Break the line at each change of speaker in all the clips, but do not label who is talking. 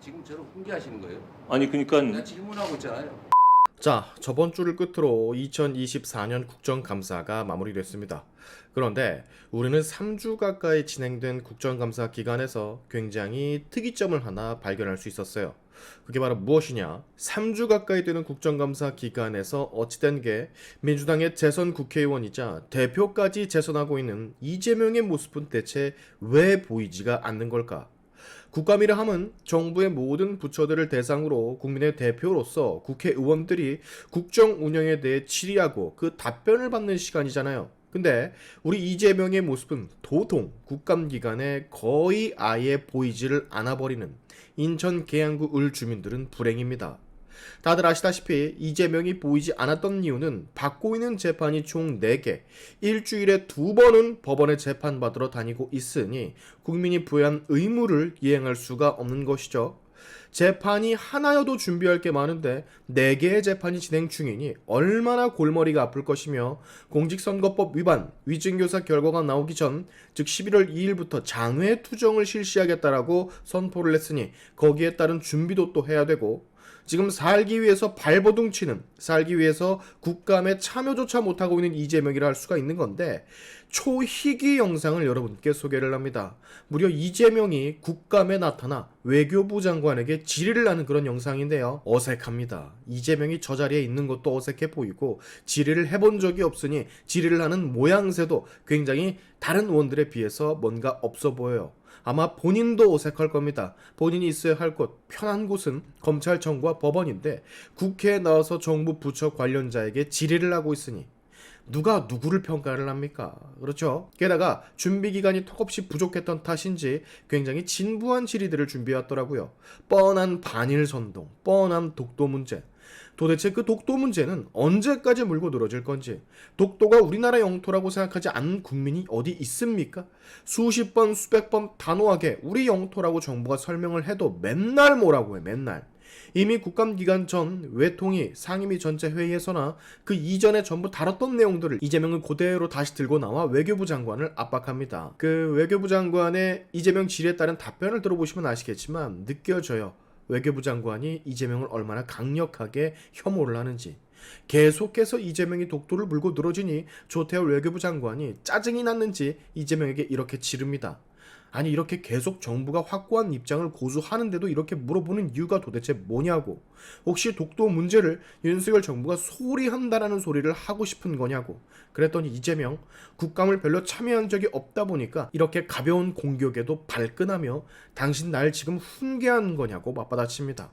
지금 저를 훈계하시는 거예요?
아니 그러니까
내가 질문하고 있잖아요.
자, 저번 주를 끝으로 2024년 국정감사가 마무리됐습니다. 그런데 우리는 3주 가까이 진행된 국정감사 기간에서 굉장히 특이점을 하나 발견할 수 있었어요. 그게 바로 무엇이냐? 3주 가까이 되는 국정감사 기간에서 어찌된 게 민주당의 재선 국회의원이자 대표까지 재선하고 있는 이재명의 모습은 대체 왜 보이지가 않는 걸까? 국감이라 함은 정부의 모든 부처들을 대상으로 국민의 대표로서 국회의원들이 국정 운영에 대해 질의하고 그 답변을 받는 시간이잖아요. 근데 우리 이재명의 모습은 도통 국감 기간에 거의 아예 보이지를 않아버리는 인천 계양구 을 주민들은 불행입니다. 다들 아시다시피 이재명이 보이지 않았던 이유는 받고 있는 재판이 총 4개, 일주일에 2번은 법원에 재판받으러 다니고 있으니 국민이 부여한 의무를 이행할 수가 없는 것이죠. 재판이 하나여도 준비할 게 많은데 4개의 재판이 진행 중이니 얼마나 골머리가 아플 것이며 공직선거법 위반, 위증교사 결과가 나오기 전, 즉 11월 2일부터 장외 투정을 실시하겠다라고 선포를 했으니 거기에 따른 준비도 또 해야 되고, 지금 살기 위해서 발버둥 치는, 살기 위해서 국감에 참여조차 못하고 있는 이재명이라 할 수가 있는 건데, 초희귀 영상을 여러분께 소개를 합니다. 무려 이재명이 국감에 나타나 외교부 장관에게 질의를 하는 그런 영상인데요. 어색합니다. 이재명이 저 자리에 있는 것도 어색해 보이고 질의를 해본 적이 없으니 질의를 하는 모양새도 굉장히 다른 의원들에 비해서 뭔가 없어 보여요. 아마 본인도 어색할 겁니다. 본인이 있어야 할 곳, 편한 곳은 검찰청과 법원인데 국회에 나와서 정부 부처 관련자에게 질의를 하고 있으니 누가 누구를 평가를 합니까? 그렇죠? 게다가 준비 기간이 턱없이 부족했던 탓인지 굉장히 진부한 질의들을 준비해왔더라고요. 뻔한 반일 선동, 뻔한 독도 문제. 도대체 그 독도 문제는 언제까지 물고 늘어질 건지, 독도가 우리나라 영토라고 생각하지 않는 국민이 어디 있습니까? 수십 번, 수백 번 단호하게 우리 영토라고 정부가 설명을 해도 맨날 뭐라고 해, 맨날. 이미 국감 기간 전 외통위 상임위 전체 회의에서나 그 이전에 전부 다뤘던 내용들을 이재명은 그대로 다시 들고 나와 외교부 장관을 압박합니다. 그 외교부 장관의 이재명 질의에 따른 답변을 들어보시면 아시겠지만 느껴져요. 외교부 장관이 이재명을 얼마나 강력하게 혐오를 하는지. 계속해서 이재명이 독도를 물고 늘어지니 조태열 외교부 장관이 짜증이 났는지 이재명에게 이렇게 지릅니다. 아니, 이렇게 계속 정부가 확고한 입장을 고수하는데도 이렇게 물어보는 이유가 도대체 뭐냐고. 혹시 독도 문제를 윤석열 정부가 소홀히 한다라는 소리를 하고 싶은 거냐고. 그랬더니 이재명, 국감을 별로 참여한 적이 없다 보니까 이렇게 가벼운 공격에도 발끈하며 당신 날 지금 훈계한 거냐고 맞받아칩니다.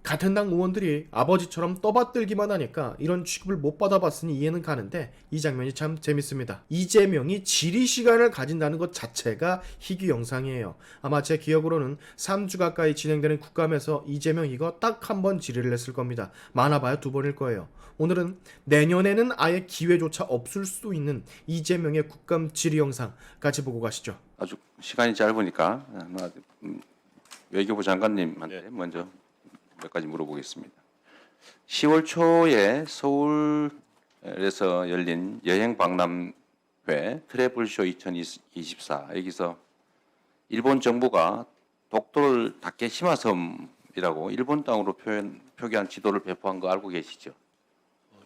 같은 당 의원들이 아버지처럼 떠받들기만 하니까 이런 취급을 못 받아봤으니 이해는 가는데 이 장면이 참 재밌습니다. 이재명이 질의 시간을 가진다는 것 자체가 희귀 영상이에요. 아마 제 기억으로는 3주 가까이 진행되는 국감에서 이재명 이거 딱 한 번 질의를 했을 겁니다. 많아봐야 2번일 거예요. 오늘은 내년에는 아예 기회조차 없을 수도 있는 이재명의 국감 질의 영상 같이 보고 가시죠.
아주 시간이 짧으니까 외교부 장관님한테 먼저 몇 가지 물어보겠습니다. 10월 초에 서울에서 열린 여행 박람회 트래블쇼 2024, 여기서 일본 정부가 독도를 다케시마섬이라고 일본 땅으로 표기한 지도를 배포한 거 알고 계시죠?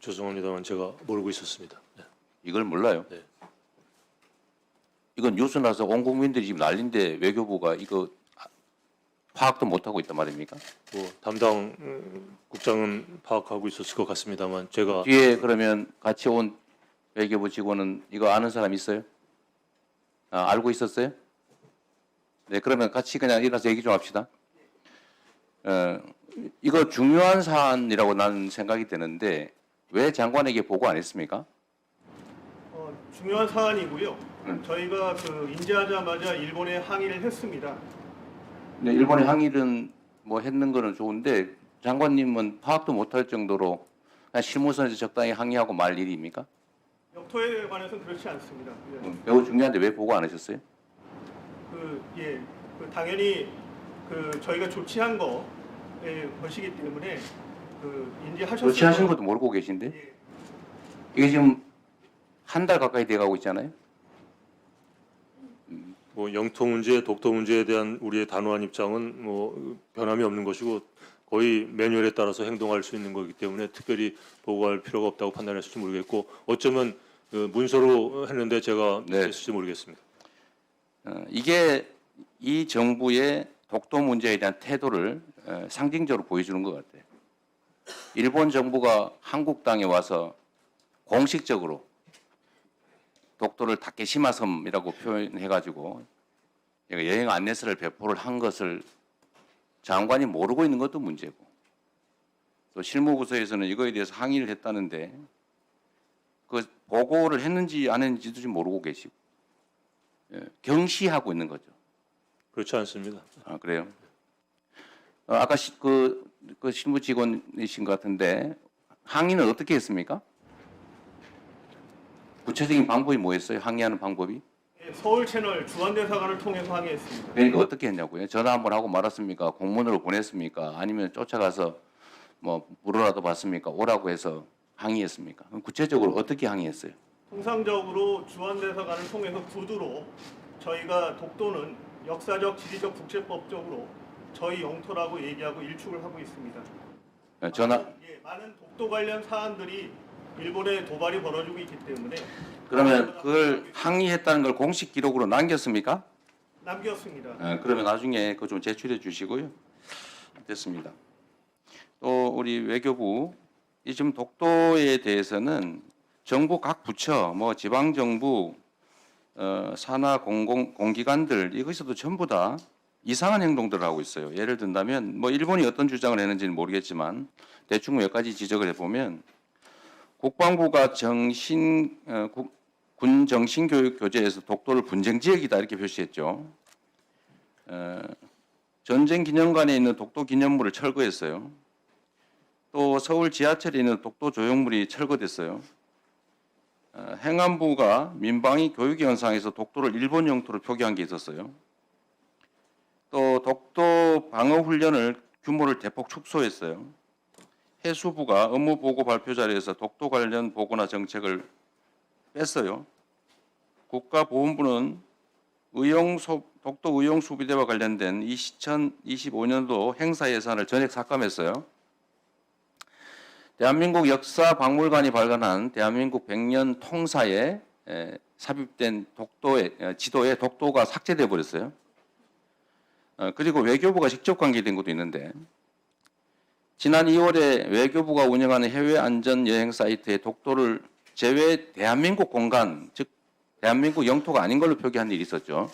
죄송합니다만 제가 모르고 있었습니다. 네.
이걸 몰라요?
네.
이건 뉴스 나서 온 국민들이 지금 난리인데 외교부가 이거 파악도 못하고 있단 말입니까?
담당 국장은 파악하고 있었을 것 같습니다만 제가
뒤에 그러면 같이 온 외교부 직원은 이거 아는 사람 있어요? 알고 있었어요? 네, 그러면 같이 그냥 일어나서 얘기 좀 합시다. 이거 중요한 사안이라고 나는 생각이 드는데 왜 장관에게 보고 안 했습니까?
중요한 사안이고요. 저희가 인지하자마자 일본에 항의를 했습니다.
네, 일본의 항의는 뭐 했는 거는 좋은데 장관님은 파악도 못할 정도로 그냥 실무선에서 적당히 항의하고 말 일입니까?
영토에 관해서는 그렇지 않습니다.
매우 중요한데 왜 보고 안 하셨어요?
당연히 저희가 조치한 것이기 때문에 인지하셨을
조치하신 것도 모르고 계신데
예.
이게 지금 한 달 가까이 돼가고 있잖아요.
뭐 영토 문제, 독도 문제에 대한 우리의 단호한 입장은 뭐 변함이 없는 것이고 거의 매뉴얼에 따라서 행동할 수 있는 거기 때문에 특별히 보고할 필요가 없다고 판단했을지 모르겠고 어쩌면 그 문서로 했는데 제가
네.
했을지 모르겠습니다.
이게 이 정부의 독도 문제에 대한 태도를 상징적으로 보여주는 것 같아요. 일본 정부가 한국 땅에 와서 공식적으로 독도를 다케시마 섬이라고 표현해가지고 여행 안내서를 배포를 한 것을 장관이 모르고 있는 것도 문제고 또 실무부서에서는 이거에 대해서 항의를 했다는데 그 보고를 했는지 안 했는지도 지금 모르고 계시고 경시하고 있는 거죠.
그렇지 않습니다.
아, 그래요? 아까 그 실무 직원이신 것 같은데 항의는 어떻게 했습니까? 구체적인 방법이 뭐였어요? 항의하는 방법이?
예, 서울 채널 주한대사관을 통해서 항의했습니다.
그러니까 어떻게 했냐고요? 전화 한번 하고 말았습니까? 공문으로 보냈습니까? 아니면 쫓아가서 뭐 물어라도 봤습니까? 오라고 해서 항의했습니까? 그럼 구체적으로 어떻게 항의했어요?
통상적으로 주한대사관을 통해서 구두로 저희가 독도는 역사적, 지리적, 국제법적으로 저희 영토라고 얘기하고 일축을 하고 있습니다. 많은 독도 관련 사안들이 일본에 도발이 벌어지고 있기 때문에
그러면 그걸 항의했다는 걸 공식 기록으로 남겼습니까?
남겼습니다.
그러면 나중에 그거 좀 제출해 주시고요. 됐습니다. 또 우리 외교부 이 지금 독도에 대해서는 정부 각 부처, 뭐 지방 정부, 산하 공기관들 이것에도 전부 다 이상한 행동들을 하고 있어요. 예를 든다면 뭐 일본이 어떤 주장을 했는지는 모르겠지만 대충 몇 가지 지적을 해보면 국방부가 군 정신교육 교재에서 독도를 분쟁 지역이다 이렇게 표시했죠. 전쟁 기념관에 있는 독도 기념물을 철거했어요. 또 서울 지하철에 있는 독도 조형물이 철거됐어요. 행안부가 민방위 교육 현상에서 독도를 일본 영토로 표기한 게 있었어요. 또 독도 방어 훈련을 규모를 대폭 축소했어요. 해수부가 업무 보고 발표 자리에서 독도 관련 보고나 정책을 뺐어요. 국가보훈부는 독도 의용 수비대와 관련된 2025년도 행사 예산을 전액 삭감했어요. 대한민국 역사박물관이 발간한 대한민국 100년 통사에 삽입된 지도에 독도가 삭제돼 버렸어요. 그리고 외교부가 직접 관계된 것도 있는데 지난 2월에 외교부가 운영하는 해외 안전 여행 사이트에 독도를 제외 대한민국 공간, 즉 대한민국 영토가 아닌 걸로 표기한 일이 있었죠.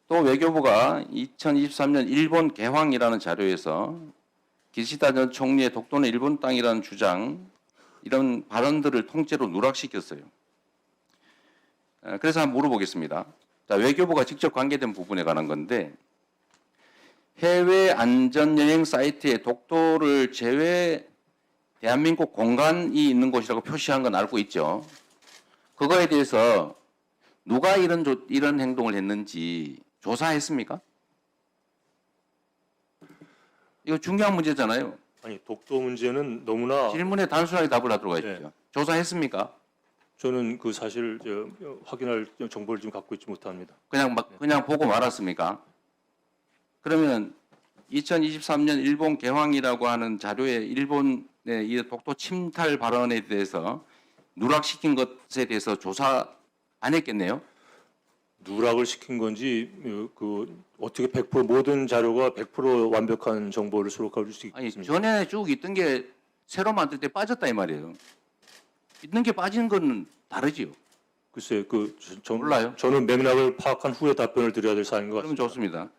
또 외교부가 2023년 일본 개황이라는 자료에서 기시다 전 총리의 독도는 일본 땅이라는 주장, 이런 발언들을 통째로 누락시켰어요. 그래서 한번 물어보겠습니다. 자, 외교부가 직접 관계된 부분에 관한 건데 해외 안전여행 사이트에 독도를 제외 대한민국 공간이 있는 곳이라고 표시한 건 알고 있죠. 그거에 대해서 누가 이런 행동을 했는지 조사했습니까? 이거 중요한 문제잖아요.
아니 독도 문제는 너무나
질문에 단순하게 답을 하도록 하십시오.
네.
조사했습니까?
저는 그 사실 확인할 정보를 지금 갖고 있지 못합니다.
그냥 보고 말았습니까? 그러면 2023년 일본 개황이라고 하는 자료에 일본의 이 독도 침탈 발언에 대해서 누락시킨 것에 대해서 조사 안 했겠네요?
누락을 시킨 건지 어떻게 100% 모든 자료가 100% 완벽한 정보를 수록할 수
아니
있습니까?
전에 쭉 있던 게 새로 만들 때 빠졌다 이 말이에요. 있는 게 빠진 건 다르지요.
글쎄
몰라요.
저는 맥락을 파악한 후에 답변을 드려야 될 사안인 것
그러면
같습니다.
좋습니다.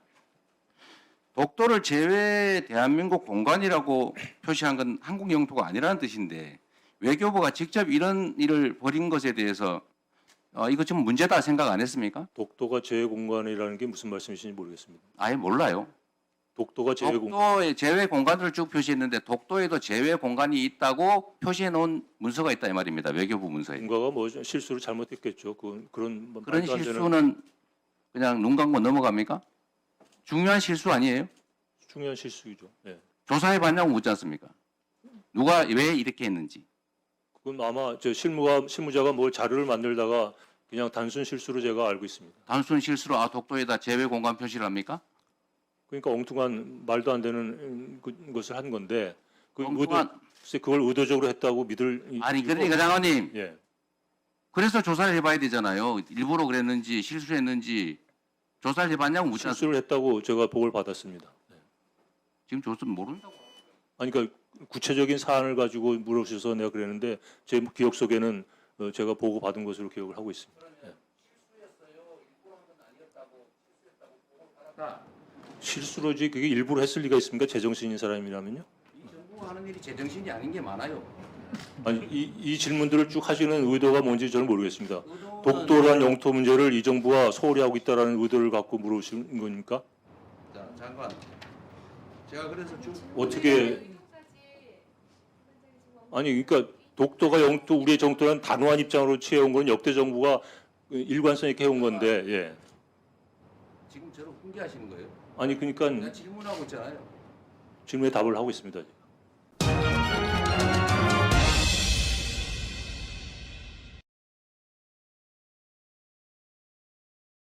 독도를 제외 대한민국 공간이라고 표시한 건 한국 영토가 아니라는 뜻인데 외교부가 직접 이런 일을 벌인 것에 대해서 이거 좀 문제다 생각 안 했습니까?
독도가 제외 공간이라는 게 무슨 말씀이신지 모르겠습니다.
아예 몰라요.
독도가 제외 공간.
독도의 제외 공간들을 쭉 표시했는데 독도에도 제외 공간이 있다고 표시해 놓은 문서가 있다 이 말입니다. 외교부 문서에.
누군가가 뭐 실수를 잘못했겠죠. 그런
그런
말도 안 되는
실수는 그냥 눈 감고 넘어갑니까? 중요한 실수 아니에요?
중요한 실수이죠. 네.
조사해 봤냐고 묻지 않습니까? 누가 왜 이렇게 했는지.
그건 아마 실무자가 뭘 자료를 만들다가 그냥 단순 실수로 제가 알고 있습니다.
단순 실수로 독도에다 제외 공간 표시를 합니까?
그러니까 엉뚱한 말도 안 되는 것을 한 건데 글쎄 그걸 의도적으로 했다고 믿을
아니 그러니까 장관님
예.
그래서 조사를 해봐야 되잖아요. 일부러 그랬는지 실수했는지 조사를 해봤냐고 묻지 않습니까?
실수를 했다고 제가 보고를 받았습니다.
지금 조사 모른다고.
아니 그러니까 구체적인 사안을 가지고 물어주셔서 내가 그랬는데 제 기억 속에는 제가 보고 받은 것으로 기억을 하고 있습니다. 예. 실수로지 그게 일부러 했을 리가 있습니까? 제정신인 사람이라면요?
이 정부가 하는 일이 제정신이 아닌 게 많아요.
아니 이 질문들을 쭉 하시는 의도가 뭔지 저는 모르겠습니다.
의도는-
독도란 영토 문제를 이 정부와 소홀히 하고 있다라는 의도를 갖고 물으시는 겁니까?
자, 장관. 제가 그래서 쭉
어떻게 아니 그러니까 독도가 영토 우리의 정토라는 단호한 입장으로 취해온 건 역대 정부가 일관성 있게 해온 건데 예.
지금 저를 훈계하시는 거예요.
아니 그러니까
내가 질문하고 있잖아요.
질문에 답을 하고 있습니다.